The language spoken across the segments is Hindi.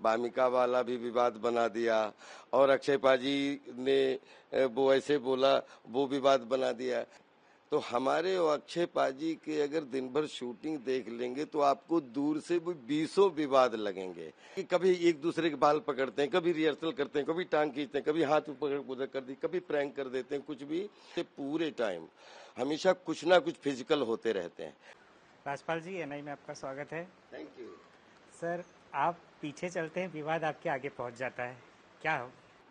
भामिका वाला भी विवाद बना दिया, और अक्षय पाजी ने वो ऐसे बोला, वो विवाद बना दिया। तो हमारे और अक्षय पाजी के अगर दिन भर शूटिंग देख लेंगे तो आपको दूर से भी 20 विवाद लगेंगे कि कभी एक दूसरे के बाल पकड़ते हैं, कभी रिहर्सल करते हैं, कभी टांग खींचते हैं, कभी हाथ पकड़ उधर कर दी, कभी प्रैंक कर देते हैं, कुछ भी। पूरे टाइम हमेशा कुछ ना कुछ फिजिकल होते रहते हैं। राजपाल जी, एनआई में आपका स्वागत है। थैंक यू सर, आप पीछे चलते हैं, विवाद आपके आगे पहुंच जाता है, क्या हो?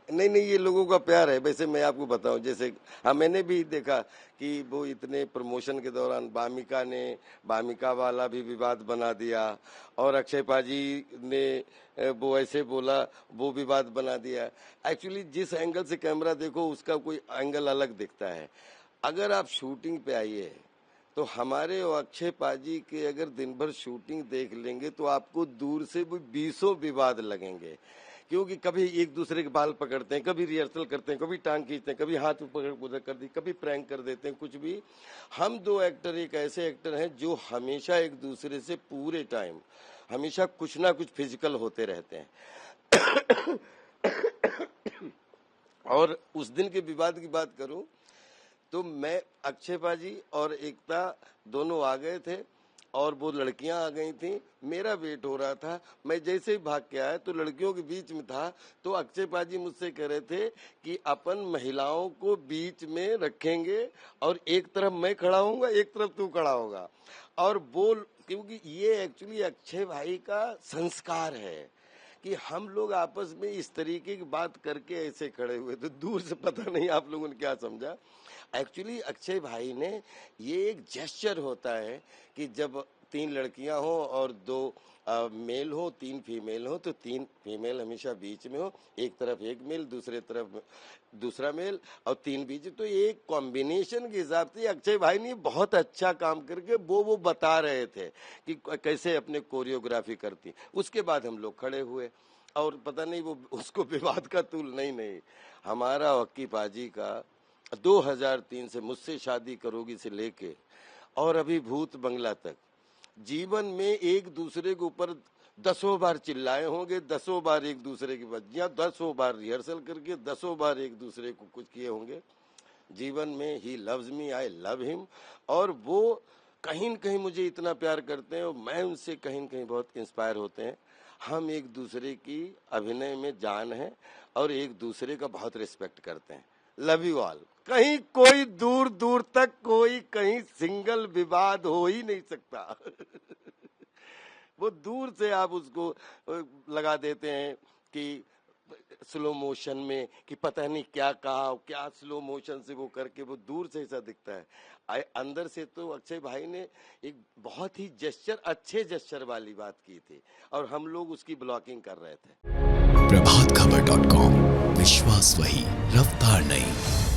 नहीं, ये लोगों का प्यार है। वैसे मैं आपको बताऊं, जैसे हाँ, मैंने भी देखा कि वो इतने प्रमोशन के दौरान भामिका वाला भी विवाद बना दिया, और अक्षय पाजी ने वो ऐसे बोला, वो विवाद बना दिया। एक्चुअली जिस एंगल से कैमरा देखो उसका कोई एंगल अलग दिखता है। अगर आप शूटिंग पे आइए तो हमारे और अक्षय पाजी के अगर दिन भर शूटिंग देख लेंगे तो आपको दूर से भी 20 विवाद लगेंगे, क्योंकि कभी एक दूसरे के बाल पकड़ते हैं, कभी रिहर्सल करते हैं, कभी टांग खींचते हैं, कभी हाथ पकड़ उधर कर दी, कभी प्रैंक कर देते हैं, कुछ भी। हम दो एक्टर एक ऐसे एक्टर हैं जो हमेशा एक दूसरे से पूरे टाइम हमेशा कुछ ना कुछ फिजिकल होते रहते हैं। और उस दिन के विवाद की बात करूं तो मैं, अक्षय पाजी और एकता दोनों आ गए थे, और वो लड़कियां आ गई थी। मेरा वेट हो रहा था, मैं जैसे ही भाग के आया तो लड़कियों के बीच में था, तो अक्षय पाजी मुझसे कह रहे थे कि अपन महिलाओं को बीच में रखेंगे और एक तरफ मैं खड़ा होऊंगा, एक तरफ तू खड़ा होगा। और वो, क्योंकि ये एक्चुअली अक्षय भाई का संस्कार है कि हम लोग आपस में इस तरीके की बात करके ऐसे खड़े हुए। तो दूर से पता नहीं आप लोगों ने क्या समझा। एक्चुअली अक्षय भाई ने, ये एक जेस्चर होता है कि जब 3 लड़कियां हो और 2 मेल हो, 3 फीमेल हो, तो 3 फीमेल हमेशा बीच में हो, एक तरफ एक मेल, दूसरे तरफ दूसरा मेल, और 3 बीच। तो एक कॉम्बिनेशन के हिसाब से अक्षय भाई ने बहुत अच्छा काम करके वो बता रहे थे कि कैसे अपने कोरियोग्राफी करती। उसके बाद हम लोग खड़े हुए, और पता नहीं वो उसको विवाद का तूल नहीं, हमारा अक्की पाजी का 2003 से मुझसे शादी करोगी से लेके और अभी भूत बंगला तक जीवन में एक दूसरे के ऊपर 10 बार चिल्लाए होंगे, 10 बार एक दूसरे की बज्जियां, 10 बार रिहर्सल करके 10 बार एक दूसरे को कुछ किए होंगे। जीवन में he loves me, I love him, और वो कहीं न कहीं मुझे इतना प्यार करते हैं और मैं उनसे कहीं न कहीं बहुत इंस्पायर होते हैं। हम एक दूसरे की अभिनय में जान है और एक दूसरे का बहुत रिस्पेक्ट करते हैं। Love you all. कहीं कोई दूर दूर तक कोई कहीं सिंगल विवाद हो ही नहीं सकता। वो दूर से आप उसको लगा देते हैं कि स्लो मोशन में, कि पता नहीं क्या कहा, क्या स्लो मोशन से वो करके वो दूर से ऐसा दिखता है। अंदर से तो अक्षय भाई ने एक बहुत ही जेस्चर, अच्छे जेस्चर वाली बात की थी, और हम लोग उसकी ब्लॉकिंग कर रहे थे। प्रभातखबर.com, विश्वास वही, रफ्तार नहीं।